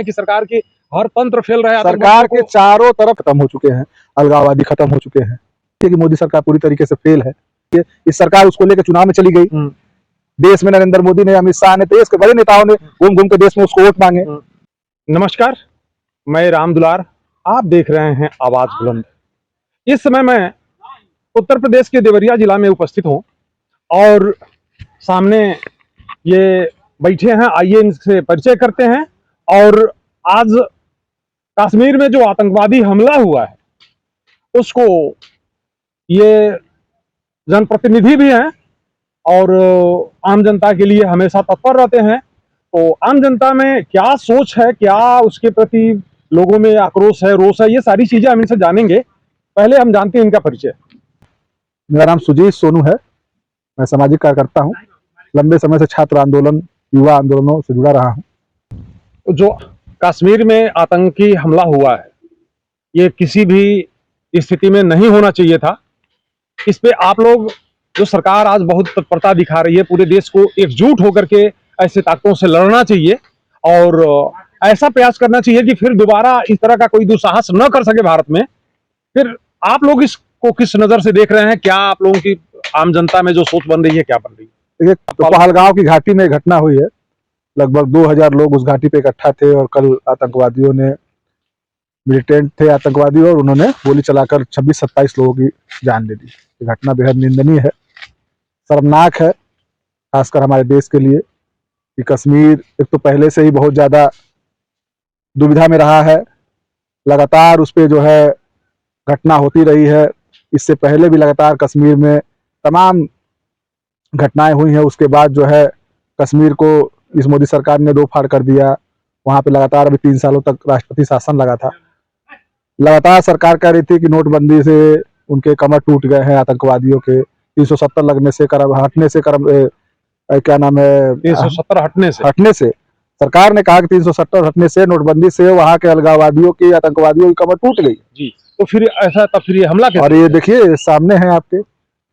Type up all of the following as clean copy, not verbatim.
कि सरकार की हर तंत्र फेल रहा है, सरकार के चारों तरफ खत्म हो चुके हैं, अलगाववादी खत्म हो चुके हैं कि मोदी सरकार पूरी तरीके से फेल है। इस सरकार उसको लेकर चुनाव में चली गई। देश में नरेंद्र मोदी ने, अमित शाह ने, देश के बड़े नेताओं ने घूम घूम के देश में उसको वोट मांगे। नमस्कार, मैं राम दुलार, आप देख रहे हैं आवाज बुलंद। इस समय मैं उत्तर प्रदेश के देवरिया जिला में उपस्थित हूं और सामने ये बैठे हैं, आइए इनसे परिचय करते हैं। और आज कश्मीर में जो आतंकवादी हमला हुआ है उसको ये जनप्रतिनिधि भी हैं और आम जनता के लिए हमेशा तत्पर रहते हैं। तो आम जनता में क्या सोच है, क्या उसके प्रति लोगों में आक्रोश है, रोष है, ये सारी चीजें हम इनसे जानेंगे। पहले हम जानते हैं इनका परिचय। मेरा नाम सुजीत सोनू है, मैं सामाजिक कार्यकर्ता हूँ। लंबे समय से छात्र आंदोलन, युवा आंदोलनों से जुड़ा रहा हूँ। जो कश्मीर में आतंकी हमला हुआ है ये किसी भी स्थिति में नहीं होना चाहिए था। इस पे आप लोग, जो सरकार आज बहुत तत्परता दिखा रही है, पूरे देश को एकजुट होकर के ऐसे ताकतों से लड़ना चाहिए और ऐसा प्रयास करना चाहिए कि फिर दोबारा इस तरह का कोई दुस्साहस न कर सके भारत में। फिर आप लोग इसको किस नजर से देख रहे हैं? क्या आप लोगों की आम जनता में जो सोच बन रही है, क्या बन रही है? तो पहलगांव की घाटी में घटना हुई है, लगभग 2000 लोग उस घाटी पे इकट्ठा थे और कल आतंकवादियों ने, मिलिटेंट थे आतंकवादी, और उन्होंने गोली चलाकर 26-27 लोगों की जान ले ली। ये घटना बेहद निंदनीय है, शर्मनाक है, खासकर हमारे देश के लिए कि कश्मीर एक तो पहले से ही बहुत ज्यादा दुविधा में रहा है, लगातार उस पर जो है घटना होती रही है। इससे पहले भी लगातार कश्मीर में तमाम घटनाएं हुई हैं। उसके बाद जो है कश्मीर को इस मोदी सरकार ने दो फाड़ कर दिया। वहां पे लगातार अभी 3 सालों तक राष्ट्रपति शासन लगा था। लगातार सरकार कह रही थी कि नोटबंदी से उनके कमर टूट गए हैं आतंकवादियों के, 370 लगने से, हटने से, क्या नाम है, 370 हटने से सरकार ने कहा कि 370 हटने से, नोटबंदी से वहां के अलगाववादियों की, आतंकवादियों की कमर टूट गई जी। तो फिर ऐसा, तब फिर ये हमला कैसे? और ये देखिए सामने है आपके।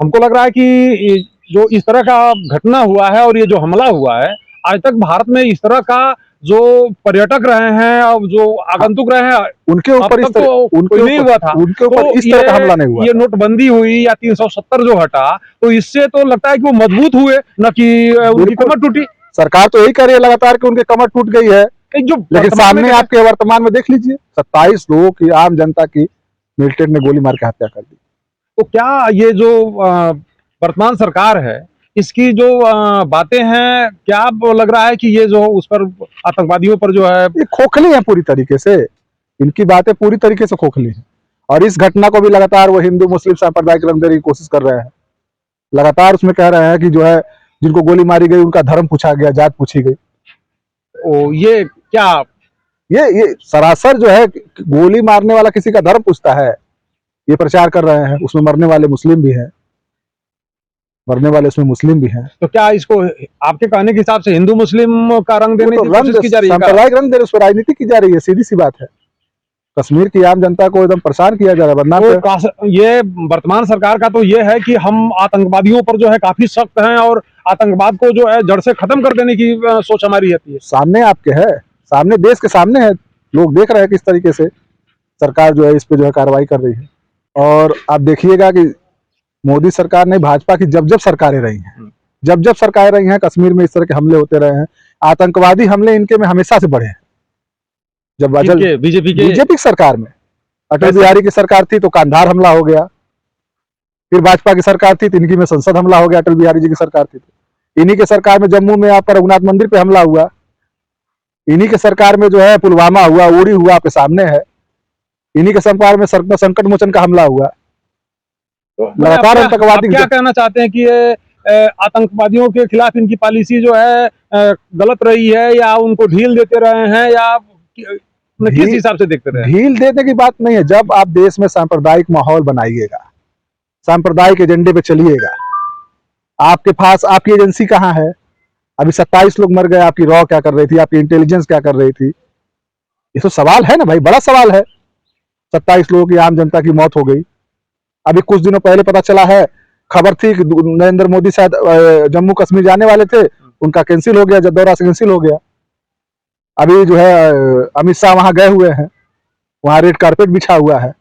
हमको लग रहा है कि जो इस तरह का घटना हुआ है और ये जो हमला हुआ है, आज तक भारत में इस तरह का जो पर्यटक रहे हैं और जो आगंतुक रहे हैं उनके ऊपर इस तरह नहीं हुआ था। उनके ऊपर इस तरह का हमला नहीं हुआ। ये नोटबंदी हुई या 370 जो हटा, तो इससे तो लगता है कि वो मजबूत हुए, न कि उनकी कमर टूटी। सरकार तो यही कह रही है लगातार कि उनके कमर टूट गई है, जो लेकिन सामने आपके वर्तमान में देख लीजिए, 27 लोगों की, आम जनता की मिलिटेंट ने गोली मार के हत्या कर दी। तो क्या ये जो वर्तमान सरकार है, इसकी जो बातें हैं, क्या लग रहा है कि ये जो उस पर आतंकवादियों पर जो है, ये खोखली है पूरी तरीके से, इनकी बातें पूरी तरीके से खोखली हैं। और इस घटना को भी लगातार वो हिंदू मुस्लिम सांप्रदायिक रंग देने की कोशिश कर रहे हैं। लगातार उसमें कह रहे हैं कि जो है जिनको गोली मारी गई उनका धर्म पूछा गया, जात पूछी गई। ये क्या, ये सरासर जो है, गोली मारने वाला किसी का धर्म पूछता है, ये प्रचार कर रहे हैं। उसमें मरने वाले मुस्लिम भी हैं, मरने वाले उसमें मुस्लिम भी हैं। तो क्या इसको आपके कहने के हिसाब से हिंदू मुस्लिम का रंग देने की कोशिश की जा रही है? सांप्रदायिक रंग देने, उस पर राजनीति की जा रही है, सीधी सी बात है। कश्मीर की आम जनता को एकदम परेशान किया जा रहा है। तो ये वर्तमान सरकार का तो ये है कि हम आतंकवादियों पर जो है काफी सख्त हैं और आतंकवाद को जो है जड़ से खत्म कर देने की सोच हमारी रहती है। सामने आपके है, सामने देश के सामने है, लोग देख रहे हैं किस तरीके से सरकार जो है इस पे जो है कार्रवाई कर रही है। और आप देखिएगा कि मोदी सरकार ने, भाजपा की जब जब सरकारें रही हैं, जब जब सरकारें रही हैं, कश्मीर में इस तरह के हमले होते रहे हैं। आतंकवादी हमले इनके में हमेशा से बढ़े हैं। जब बीजेपी की सरकार में, अटल बिहारी की सरकार थी तो कांधार हमला हो गया, फिर भाजपा की सरकार थी तो इनकी में संसद हमला हो गया, अटल बिहारी जी की सरकार थी तो। इन्हीं के सरकार में जम्मू में आपका रघुनाथ मंदिर पे हमला हुआ, इन्हीं के सरकार में जो है पुलवामा हुआ, उड़ी हुआ, आपके सामने है। इन्हीं के सरकार में संकट मोचन का हमला हुआ। तो लगातार आतंकवादी, क्या कहना चाहते हैं कि ये आतंकवादियों के खिलाफ इनकी पॉलिसी जो है गलत रही है, या उनको ढील देते रहे हैं, या किस हिसाब से देखते रहे? ढील देने की बात नहीं है। जब आप देश में सांप्रदायिक माहौल बनाइएगा, सांप्रदायिक एजेंडे पे चलिएगा, आपके पास आपकी एजेंसी कहाँ है? अभी 27 लोग मर गए, आपकी रॉ क्या कर रही थी, आपकी इंटेलिजेंस क्या कर रही थी? ये तो सवाल है ना भाई, बड़ा सवाल है। 27 लोगों की, आम जनता की मौत हो गई। अभी कुछ दिनों पहले पता चला है, खबर थी कि नरेंद्र मोदी शायद जम्मू कश्मीर जाने वाले थे, उनका कैंसिल हो गया, दौरा कैंसिल हो गया। अभी जो है अमित शाह वहां गए हुए हैं, वहां रेड कारपेट बिछा हुआ है,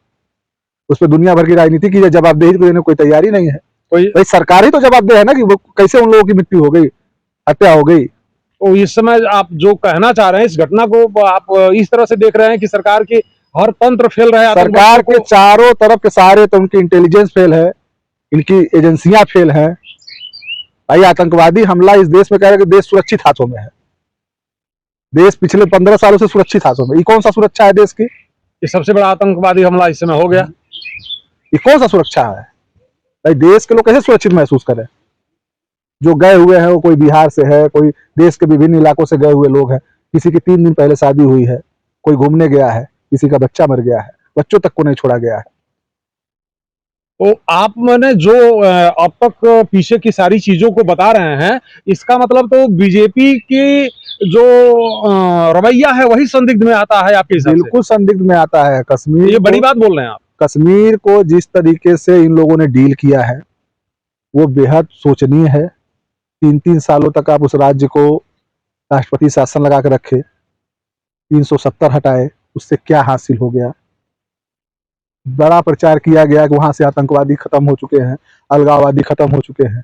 उस पर दुनिया भर की राजनीति की जवाबदेही देने कोई तैयारी नहीं है। कोई भाई सरकार ही तो जवाबदेह है ना कि वो कैसे उन लोगों की मृत्यु हो गई, हत्या हो गई। तो इस समय आप जो कहना चाह रहे हैं इस घटना को आप इस तरह से देख रहे हैं कि सरकार की हर तंत्र फेल रहा है, सरकार के चारों तरफ के सारे, तो उनकी इंटेलिजेंस फेल है, इनकी एजेंसियां फेल है। भाई आतंकवादी हमला इस देश में कह रहे हैं कि देश सुरक्षित हाथों में है, देश पिछले 15 सालों से सुरक्षित हाथों में। ये कौन सा सुरक्षा है देश की? ये सबसे बड़ा आतंकवादी हमला इस समय हो गया। ये कौन सा सुरक्षा है? भाई देश के लोग कैसे सुरक्षित महसूस करें? जो गए हुए हैं वो कोई बिहार से है, कोई देश के विभिन्न इलाकों से गए हुए लोग हैं, किसी की 3 दिन पहले शादी हुई है, कोई घूमने गया है, किसी का बच्चा मर गया है, बच्चों तक को नहीं छोड़ा गया है। तो आप मैंने जो अब तक पीछे की सारी चीजों को बता रहे हैं, इसका मतलब तो बीजेपी की जो रवैया है वही संदिग्ध में आता है आपके हिसाब से? बिल्कुल संदिग्ध में आता है। कश्मीर, ये बड़ी बात बोल रहे हैं आप। कश्मीर को जिस तरीके से इन लोगों ने डील किया है वो बेहद शोचनीय है। 3-3 सालों तक आप उस राज्य को राष्ट्रपति शासन लगा के रखे, 370 हटाए, उससे क्या हासिल हो गया? बड़ा प्रचार किया गया कि वहां से आतंकवादी खत्म हो चुके हैं, अलगाववादी खत्म हो चुके हैं।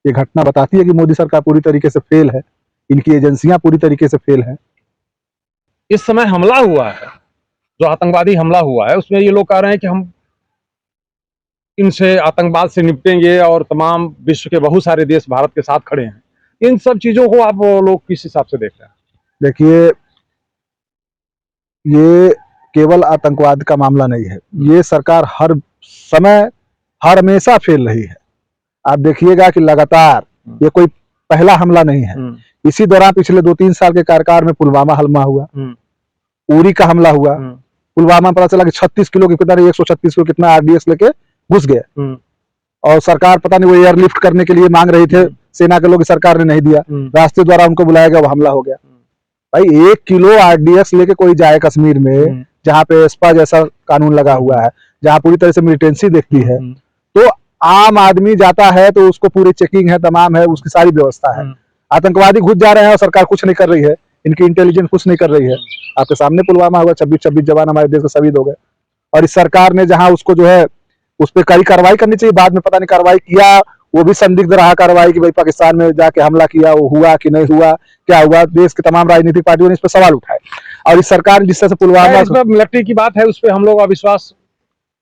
ये घटना बताती है कि मोदी सरकार पूरी तरीके से फेल है, इनकी एजेंसियां पूरी तरीके से फेल है। इस समय हमला हुआ है, जो आतंकवादी हमला हुआ है, उसमें ये लोग कह रहे हैं कि हम इनसे आतंकवाद से निपटेंगे और तमाम विश्व के बहुत सारे देश भारत के साथ खड़े हैं। इन सब चीजों को आप लोग किस हिसाब से देख रहे हैं? देखिए, ये केवल आतंकवाद का मामला नहीं है, ये सरकार हर समय हर हमेशा फेल रही है। आप देखिएगा कि लगातार, ये कोई पहला हमला नहीं है। इसी दौरान पिछले 2-3 साल के कार्यकाल में पुलवामा हमला हुआ, उरी का हमला हुआ। पुलवामा में पता चला कि 36 किलो की पता नहीं 136 किलो कितना आरडीएक्स लेके घुस गए, और सरकार पता नहीं वो एयरलिफ्ट करने के लिए मांग रही थे, सेना के लोग, सरकार ने नहीं दिया, रास्ते द्वारा उनको बुलाया गया, वो हमला हो गया। भाई 1 किलो आरडीएक्स लेके कोई जाए कश्मीर में, जहाँ पे एस्पा जैसा कानून लगा हुआ है, जहाँ पूरी तरह से मिलिटेंसी देखती है, तो आम आदमी जाता है तो उसको पूरी चेकिंग है, तमाम है, उसकी सारी व्यवस्था है। आतंकवादी घुस जा रहे हैं और सरकार कुछ नहीं कर रही है, इनकी इंटेलिजेंस कुछ नहीं कर रही है। आपके सामने पुलवामा हुआ, 26 जवान हमारे देश के शहीद हो गए, और इस सरकार ने जहां उसको जो है उस पर कड़ी कार्रवाई करनी चाहिए, बाद में पता नहीं कार्रवाई किया, वो भी संदिग्ध रहा कार्रवाई की भाई पाकिस्तान में जाके हमला किया, वो हुआ कि नहीं हुआ, क्या हुआ। देश के तमाम राजनीतिक पार्टियों ने इस पर सवाल उठाए, और इस सरकार जिस तरह से पुलवामा, मिलिट्री की बात है, उस पर हम लोग अविश्वास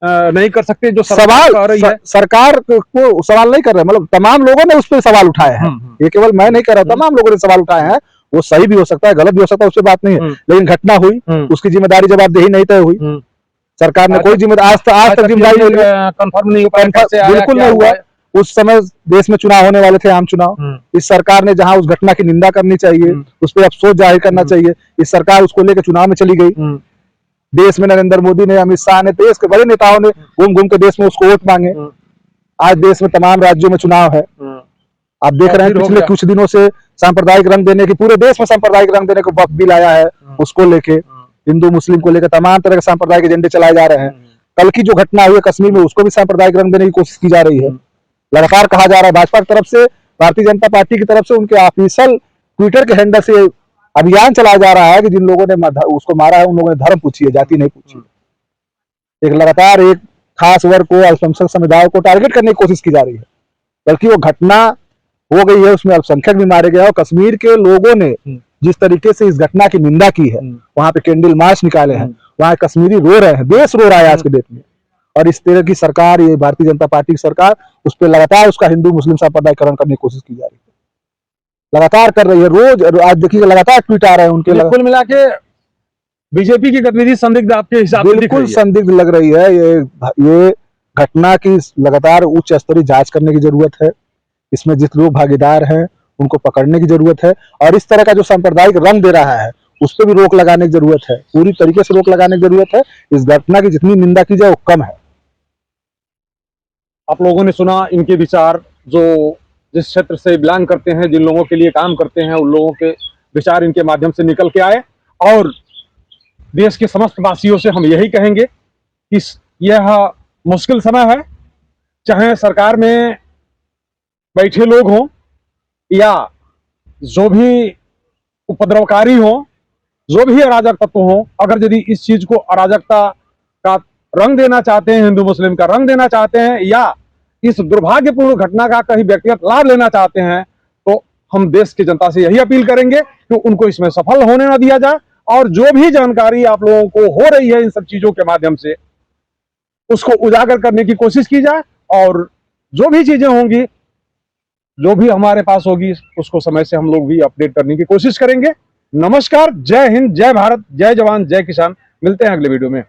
नहीं कर सकते। जो सवाल कर रही है, सरकार को सवाल नहीं कर रहे, मतलब तमाम लोगों ने उस पर सवाल उठाए हैं। ये केवल मैं नहीं कर रहा, तमाम लोगों ने सवाल उठाए हैं। वो सही भी हो सकता है, गलत भी हो सकता है, उससे बात नहीं है, लेकिन घटना हुई, उसकी जिम्मेदारी जवाबदेही नहीं तय हुई। सरकार ने कोई जिम्मेदारी आज तक जिम्मेदारी कंफर्म नहीं हो पाया, बिल्कुल नहीं हुआ। उस समय देश में चुनाव होने वाले थे, आम चुनाव। इस सरकार ने जहां उस घटना की निंदा करनी चाहिए, उस पर अफसोस जाहिर करना चाहिए, इस सरकार उसको लेकर चुनाव में चली गई। देश में नरेंद्र मोदी ने, अमित शाह ने, देश के बड़े नेताओं ने घूम घूम के देश में उसको वोट मांगे। आज देश में तमाम राज्यों में चुनाव है, आप देख रहे हैं पिछले कुछ दिनों से सांप्रदायिक रंग देने की, पूरे देश में सांप्रदायिक रंग देने को वक्त बिल आया है, उसको लेके, हिंदू मुस्लिम को लेकर तमाम तरह के सांप्रदायिक एजेंडे चलाए जा रहे हैं। कल की जो घटना हुई कश्मीर में, उसको भी सांप्रदायिक रंग देने की कोशिश की जा रही है। लगातार कहा जा रहा है भाजपा की तरफ से, भारतीय जनता पार्टी की तरफ से, उनके ऑफिशियल ट्विटर के हैंडल से अभियान चलाया जा रहा है कि जिन लोगों ने उसको मारा है उन लोगों ने धर्म पूछी है, जाति नहीं पूछी। एक लगातार एक खास वर्ग को, अल्पसंख्यक समुदाय को टारगेट करने की कोशिश की जा रही है। बल्कि वो घटना हो गई है, उसमें अल्पसंख्यक भी मारे गए, और कश्मीर के लोगों ने जिस तरीके से इस घटना की निंदा की है, वहां पे कैंडल मार्च निकाले हैं, वहां कश्मीरी रो रहे हैं, देश रो रहा है आज के डेट में। और इस तरह की सरकार, ये भारतीय जनता पार्टी की सरकार, उस पर लगातार उसका हिंदू मुस्लिम सांप्रदायिकरण करने की कोशिश की जा रही है, लगातार कर रही है। रोज आज देखिए लगातार ट्वीट आ रहे हैं उनके। कुल मिला के बीजेपी की गतिविधि संदिग्ध आपके हिसाब से बिल्कुल संदिग्ध लग रही है। ये घटना की लगातार उच्च स्तरीय जांच करने की जरूरत है, इसमें जितने लोग भागीदार हैं उनको पकड़ने की जरूरत है, और इस तरह का जो सांप्रदायिक रंग दे रहा है उस पर भी रोक लगाने की जरूरत है, पूरी तरीके से रोक लगाने की जरूरत है। इस घटना की जितनी निंदा की जाए वो कम है। आप लोगों ने सुना इनके विचार, जो जिस क्षेत्र से बिलोंग करते हैं, जिन लोगों के लिए काम करते हैं, उन लोगों के विचार इनके माध्यम से निकल के आए। और देश के समस्त वासियों से हम यही कहेंगे कि यह मुश्किल समय है, चाहे सरकार में बैठे लोग हों या जो भी उपद्रवकारी हों, जो भी अराजक तत्व हो, अगर यदि इस चीज को अराजकता का रंग देना चाहते हैं, हिंदू मुस्लिम का रंग देना चाहते हैं, या इस दुर्भाग्यपूर्ण घटना का कहीं व्यक्तिगत लाभ लेना चाहते हैं, तो हम देश की जनता से यही अपील करेंगे कि उनको इसमें सफल होने ना दिया जाए, और जो भी जानकारी आप लोगों को हो रही है इन सब चीजों के माध्यम से, उसको उजागर करने की कोशिश की जाए, और जो भी चीजें होंगी, जो भी हमारे पास होगी, उसको समय से हम लोग भी अपडेट करने की कोशिश करेंगे। नमस्कार, जय हिंद, जय भारत, जय जवान, जय किसान। मिलते हैं अगले वीडियो में।